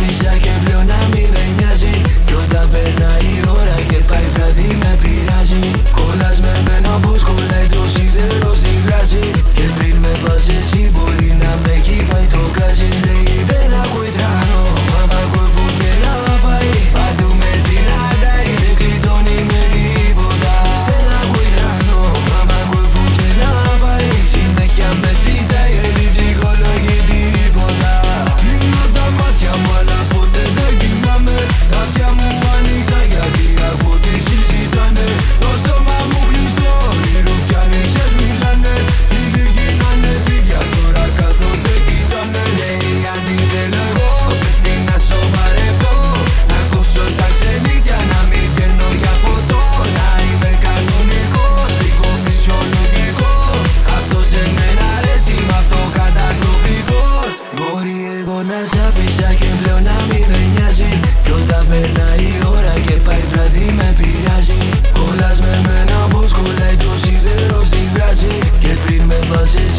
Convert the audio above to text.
άφησα και πλέον να μην με νοιάζει. Κι όταν περνάει η ώρα και πάει βράδυ με πειράζει. Κολλάς με μένα πως κολλάει το σίδερο στη βράση. Και πριν με βάζει εσύ μπορεί να με έχει φάει το γκάζι. Λέει δεν ακούει τρανό, μα μ' ακούει που και να πάει. Παντού με συναντάει, δεν κλειτώνει με τίποτα. Δεν ακούει τρανό, μα μ' ακούει που και να πάει. Συνέχεια με ζητάει, δεν ψυχολογεί τίποτα. Κλείνω τα μάτια μου αλλά ποτέ δεν κοιμάμαι. Τα αυτιά μου ανοιχτά γιατί ακούω τι συζητάνε. Το στόμα μου κλειστό, οι ρουφιάνοι ξέρεις μιλάνε. Φίλοι γίνανε φίλια, τώρα κάθονται κοιτάνε. Λέει αντίπελο εγώ, πρέπει να σοβαρευτώ. Να κόψω τα ξενύχια, να μην βγαίνω για ποτό. Να είμαι κανονικός, λίγο φυσιολογικό. Αυτό σε μένα αρέσει, μ' αυτό καταστροφικό. Μπορεί εγώ να σ' άφησα και πλέον να μην με νοιάζει. Κι όταν περνάει η ώρα και πάει βράδυ με πειράζει. Κολλάς με μένα πως κολλάει το σίδερο στη βράση. Και πριν με βάζεις